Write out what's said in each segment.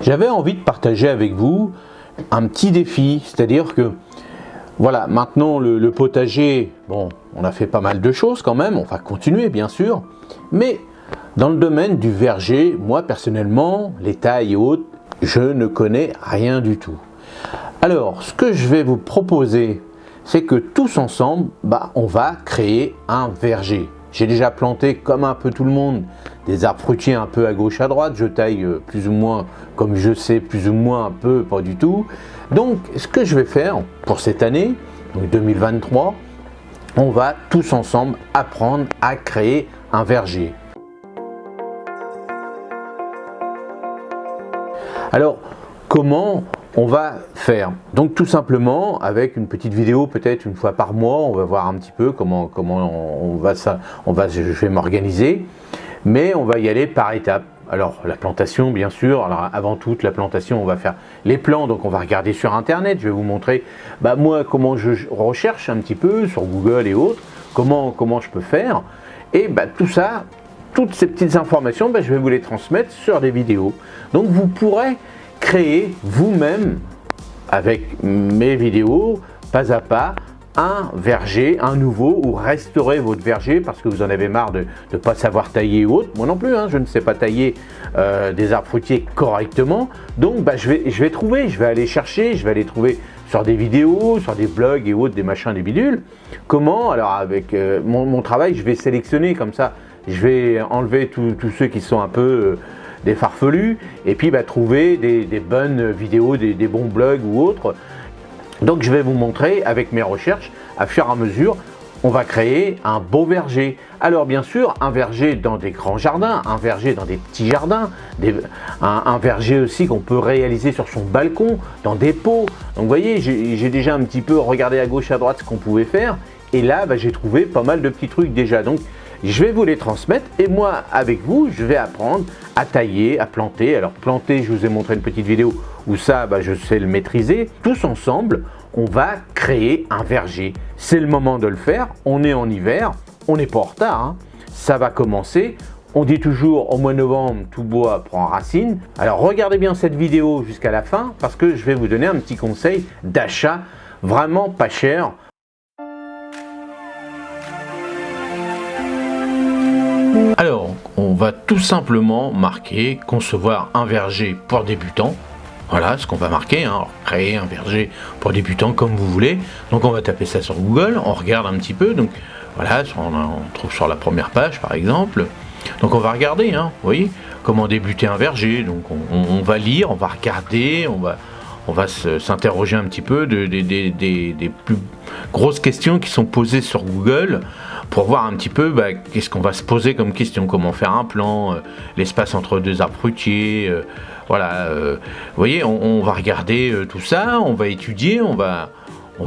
J'avais envie de partager avec vous un petit défi, c'est-à-dire que voilà, maintenant le potager, bon, on a fait pas mal de choses quand même, on va continuer bien sûr, mais dans le domaine du verger, moi personnellement, les tailles et autres, je ne connais rien du tout. Alors, ce que je vais vous proposer, c'est que tous ensemble, on va créer un verger. J'ai déjà planté, comme un peu tout le monde, des arbres fruitiers un peu à gauche à droite. Je taille plus ou moins, comme je sais, plus ou moins un peu, pas du tout. Donc, ce que je vais faire pour cette année, donc 2023, on va tous ensemble apprendre à créer un verger. Alors, comment on va faire? Donc tout simplement avec une petite vidéo, peut-être une fois par mois, on va voir un petit peu comment je vais m'organiser, mais on va y aller par étapes. Alors la plantation bien sûr, alors avant toute la plantation on va faire les plans, donc on va regarder sur internet, je vais vous montrer moi comment je recherche un petit peu sur Google et autres, comment je peux faire, et tout ça, toutes ces petites informations, je vais vous les transmettre sur des vidéos. Donc vous pourrez créer vous-même, avec mes vidéos, pas à pas, un verger, un nouveau, ou restaurer votre verger parce que vous en avez marre de ne pas savoir tailler ou autre. Moi non plus, je ne sais pas tailler des arbres fruitiers correctement. Donc je vais aller chercher, je vais aller trouver sur des vidéos, sur des blogs et autres, des machins, des bidules. Comment? Alors avec mon travail, je vais sélectionner comme ça. Je vais enlever tous ceux qui sont un peu des farfelus et puis trouver des bonnes vidéos, des bons blogs ou autres. Donc je vais vous montrer avec mes recherches, à fur et à mesure, on va créer un beau verger. Alors bien sûr, un verger dans des grands jardins, un verger dans des petits jardins, un verger aussi qu'on peut réaliser sur son balcon, dans des pots. Donc vous voyez, j'ai déjà un petit peu regardé à gauche à droite ce qu'on pouvait faire. Et là, j'ai trouvé pas mal de petits trucs déjà. Donc je vais vous les transmettre et moi, avec vous, je vais apprendre à tailler, à planter. Alors planter, je vous ai montré une petite vidéo où ça, je sais le maîtriser. Tous ensemble, on va créer un verger. C'est le moment de le faire. On est en hiver, on n'est pas en retard. Ça va commencer. On dit toujours au mois de novembre, tout bois prend racine. Alors regardez bien cette vidéo jusqu'à la fin parce que je vais vous donner un petit conseil d'achat vraiment pas cher. Alors, on va tout simplement marquer concevoir un verger pour débutants. Voilà ce qu'on va marquer, créer un verger pour débutants comme vous voulez. Donc on va taper ça sur Google, on regarde un petit peu. Donc voilà, on trouve sur la première page par exemple. Donc on va regarder, vous voyez, comment débuter un verger. Donc on va lire, on va regarder, on va s'interroger un petit peu des plus grosses questions qui sont posées sur Google pour voir un petit peu qu'est-ce qu'on va se poser comme question, comment faire un plan, l'espace entre deux arbres fruitiers, voilà. Vous voyez, on va regarder tout ça, on va étudier, on va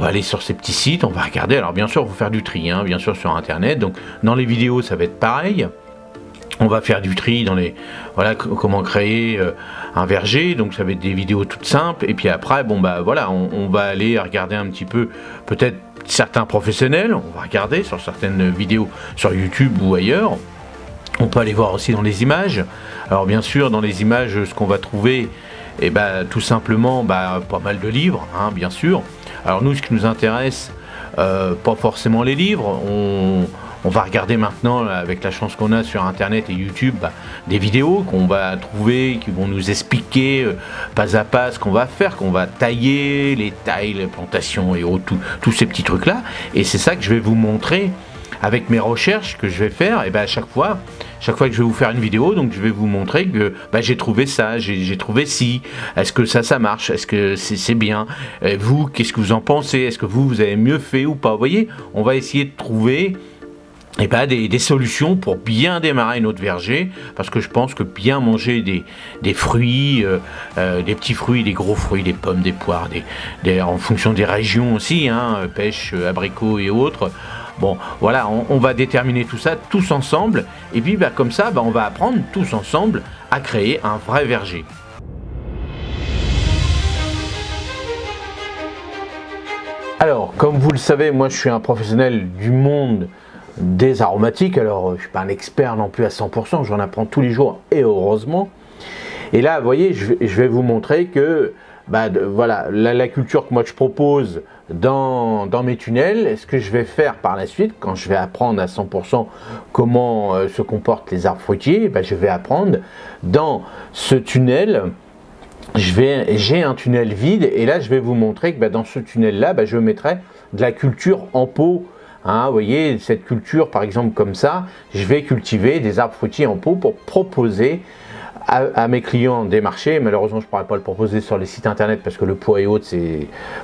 aller sur ces petits sites, on va regarder. Alors bien sûr, il faut faire du tri, bien sûr sur internet. Donc dans les vidéos, ça va être pareil. On va faire du tri dans les comment créer un verger, donc ça va être des vidéos toutes simples et puis après on va aller regarder un petit peu peut-être certains professionnels, on va regarder sur certaines vidéos sur YouTube ou ailleurs. On peut aller voir aussi dans les images. Alors bien sûr dans les images ce qu'on va trouver tout simplement pas mal de livres, bien sûr. Alors nous ce qui nous intéresse pas forcément les livres, on va regarder maintenant, avec la chance qu'on a sur internet et YouTube, des vidéos qu'on va trouver, qui vont nous expliquer pas à pas ce qu'on va faire, qu'on va tailler, les tailles, les plantations et autres, tous ces petits trucs-là. Et c'est ça que je vais vous montrer avec mes recherches que je vais faire. Et à chaque fois que je vais vous faire une vidéo, donc je vais vous montrer que j'ai trouvé ça, j'ai trouvé ci, est-ce que ça marche, est-ce que c'est bien, vous, qu'est-ce que vous en pensez, est-ce que vous avez mieux fait ou pas. Vous voyez, on va essayer de trouver des solutions pour bien démarrer notre verger, parce que je pense que bien manger des fruits, des petits fruits, des gros fruits, des pommes, des poires, en fonction des régions aussi, pêche, abricots et autres. Bon, voilà, on va déterminer tout ça tous ensemble, et puis comme ça, on va apprendre tous ensemble à créer un vrai verger. Alors, comme vous le savez, moi je suis un professionnel du monde des aromatiques. Alors je ne suis pas un expert non plus à 100%, j'en apprends tous les jours et heureusement. Et là, vous voyez, je vais vous montrer que voilà, la culture que moi je propose dans mes tunnels, ce que je vais faire par la suite, quand je vais apprendre à 100% comment se comportent les arbres fruitiers, je vais apprendre dans ce tunnel. J'ai un tunnel vide et là je vais vous montrer que dans ce tunnel là je mettrai de la culture en pot. Vous voyez, cette culture par exemple comme ça, je vais cultiver des arbres fruitiers en pot pour proposer à mes clients des marchés. Malheureusement je ne pourrais pas le proposer sur les sites internet parce que le poids est haut,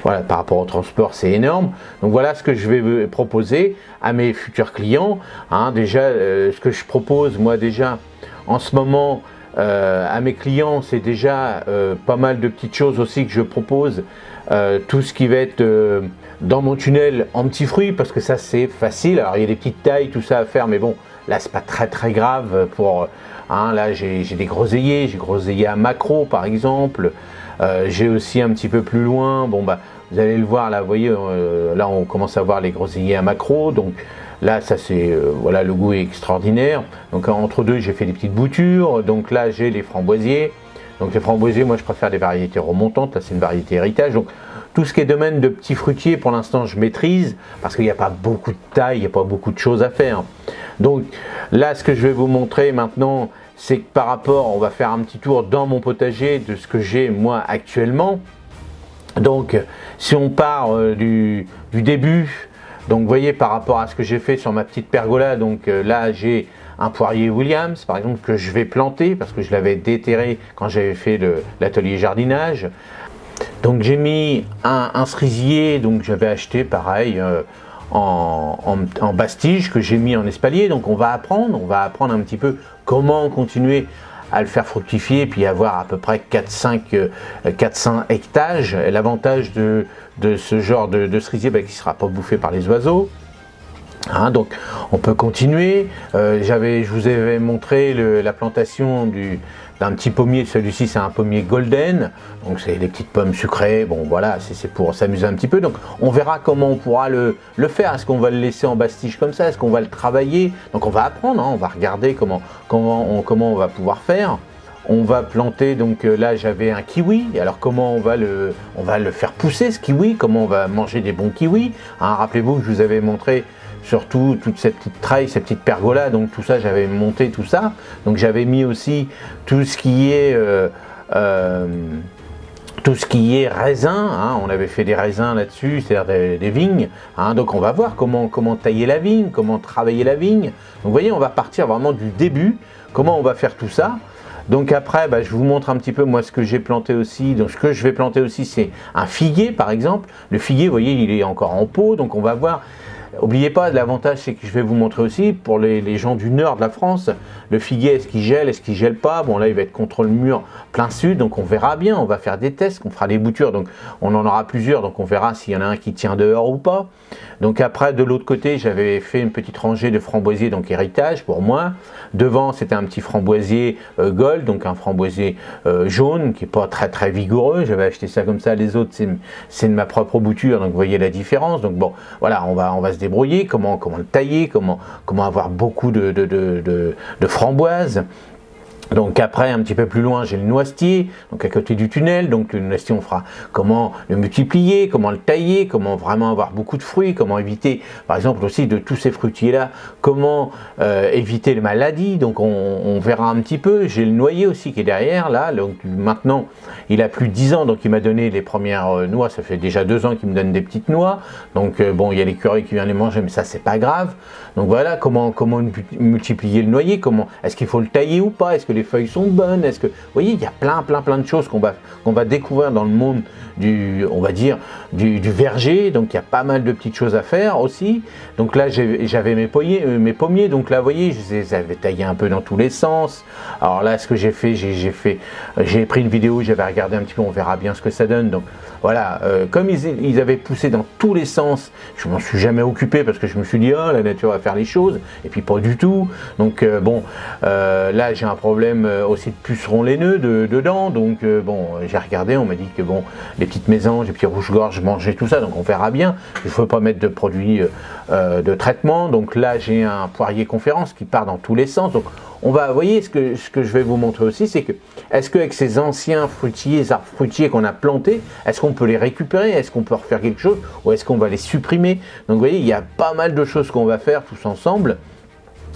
voilà, par rapport au transport c'est énorme. Donc voilà ce que je vais proposer à mes futurs clients. Déjà ce que je propose moi déjà en ce moment à mes clients, c'est déjà pas mal de petites choses aussi que je propose. Tout ce qui va être dans mon tunnel en petits fruits, parce que ça c'est facile. Alors il y a des petites tailles, tout ça à faire, mais bon, là c'est pas très grave. Là j'ai des groseilliers, j'ai groseilliers à macro par exemple. J'ai aussi un petit peu plus loin, vous allez le voir là, vous voyez, là on commence à voir les groseilliers à macro. Donc là, ça c'est, voilà, le goût est extraordinaire. Donc entre deux, j'ai fait des petites boutures. Donc là, j'ai les framboisiers. Donc les framboisiers, moi je préfère des variétés remontantes. Là, c'est une variété héritage. Donc tout ce qui est domaine de petits fruitiers, pour l'instant, je maîtrise parce qu'il n'y a pas beaucoup de taille, il n'y a pas beaucoup de choses à faire. Donc là, ce que je vais vous montrer maintenant, c'est que par rapport, on va faire un petit tour dans mon potager de ce que j'ai moi actuellement. Donc si on part du début. Donc vous voyez par rapport à ce que j'ai fait sur ma petite pergola, donc là j'ai un poirier Williams par exemple que je vais planter parce que je l'avais déterré quand j'avais fait l'atelier jardinage. Donc j'ai mis un cerisier, donc j'avais acheté pareil en bastige que j'ai mis en espalier. Donc on va apprendre un petit peu comment continuer à le faire fructifier et puis avoir à peu près 4-5 hectares. L'avantage de ce genre de cerisier qui ne sera pas bouffé par les oiseaux. Donc on peut continuer. Je vous avais montré la plantation d'un petit pommier. Celui-ci c'est un pommier golden, donc c'est des petites pommes sucrées. Bon voilà, c'est pour s'amuser un petit peu. Donc on verra comment on pourra le faire. Est-ce qu'on va le laisser en bastige comme ça? Est-ce qu'on va le travailler? Donc on va apprendre, on va regarder comment on va pouvoir faire. On va planter, donc là j'avais un kiwi. Alors comment on va le faire pousser ce kiwi? Comment on va manger des bons kiwis? Rappelez-vous que je vous avais montré surtout toutes ces petites trailles, ces petites pergolas, donc tout ça j'avais monté tout ça. Donc j'avais mis aussi tout ce qui est raisin, on avait fait des raisins là-dessus, c'est-à-dire des vignes. Donc on va voir comment tailler la vigne, comment travailler la vigne. Donc vous voyez, on va partir vraiment du début, comment on va faire tout ça. Donc après, je vous montre un petit peu moi ce que j'ai planté aussi. Donc ce que je vais planter aussi, c'est un figuier par exemple. Le figuier, vous voyez, il est encore en pot, donc on va voir. N'oubliez pas, l'avantage c'est que je vais vous montrer aussi pour les gens du nord de la France, le figuier, est-ce qu'il gèle pas? Bon là il va être contre le mur plein sud, donc on verra bien, on va faire des tests, on fera des boutures, donc on en aura plusieurs, donc on verra s'il y en a un qui tient dehors ou pas. Donc après de l'autre côté j'avais fait une petite rangée de framboisiers, donc héritage pour moi. Devant c'était un petit framboisier gold, donc un framboisier jaune qui est pas très vigoureux, j'avais acheté ça comme ça, les autres c'est de ma propre bouture, donc vous voyez la différence. Donc bon voilà, on va se débrouiller, comment le tailler, comment avoir beaucoup de framboises. Donc après, un petit peu plus loin, j'ai le noisetier, donc à côté du tunnel. Donc le noisetier, on fera comment le multiplier, comment le tailler, comment vraiment avoir beaucoup de fruits, comment éviter, par exemple aussi de tous ces fruitiers-là, comment éviter les maladies. Donc on verra un petit peu. J'ai le noyer aussi qui est derrière, là. Donc maintenant, il a plus de 10 ans, donc il m'a donné les premières noix. Ça fait déjà 2 ans qu'il me donne des petites noix. Donc bon, il y a l'écureuil qui vient les manger, mais ça, c'est pas grave. Donc voilà, comment multiplier le noyer, est-ce qu'il faut le tailler ou pas, est-ce que les feuilles sont bonnes, est-ce que, vous voyez, il y a plein de choses qu'on va découvrir dans le monde on va dire, du verger. Donc il y a pas mal de petites choses à faire aussi. Donc là j'avais mes pommiers, donc là vous voyez, je les avais taillés un peu dans tous les sens. Alors là ce que j'ai fait, j'ai pris une vidéo, j'avais regardé un petit peu, on verra bien ce que ça donne. Donc voilà, comme ils avaient poussé dans tous les sens, je m'en suis jamais occupé parce que je me suis dit, oh la nature va faire les choses, et puis pas du tout. Donc bon, là j'ai un problème problème aussi de pucerons laineux dedans, donc bon, j'ai regardé, on m'a dit que bon, les petites mésanges, les petits rouges-gorges mangeaient tout ça, donc on verra bien. Il ne faut pas mettre de produits de traitement, donc là j'ai un poirier conférence qui part dans tous les sens, donc on va, vous voyez, ce que je vais vous montrer aussi, c'est que, est-ce qu'avec ces anciens fruitiers, arbres fruitiers qu'on a plantés, est-ce qu'on peut les récupérer, est-ce qu'on peut refaire quelque chose, ou est-ce qu'on va les supprimer? Donc vous voyez, il y a pas mal de choses qu'on va faire tous ensemble.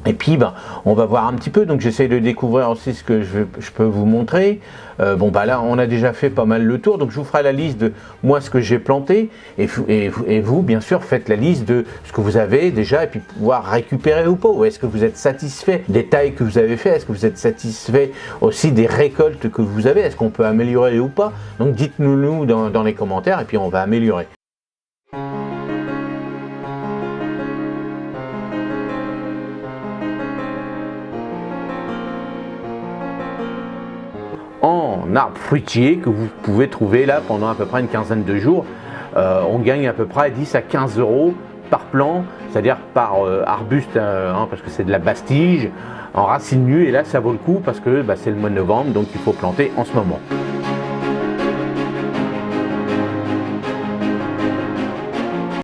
Et puis, on va voir un petit peu, donc j'essaie de découvrir aussi ce que je peux vous montrer. Bon, là, on a déjà fait pas mal le tour, donc je vous ferai la liste de moi ce que j'ai planté, et vous, bien sûr, faites la liste de ce que vous avez déjà, et puis pouvoir récupérer ou pas. Ou est-ce que vous êtes satisfait des tailles que vous avez fait? Est-ce que vous êtes satisfait aussi des récoltes que vous avez? Est-ce qu'on peut améliorer ou pas? Donc dites-nous dans les commentaires, et puis on va améliorer. En arbre fruitier que vous pouvez trouver là pendant à peu près une quinzaine de jours. On gagne à peu près 10 à 15 € par plant, c'est-à-dire par arbuste, parce que c'est de la bastige en racine nue, et là ça vaut le coup parce que c'est le mois de novembre, donc il faut planter en ce moment.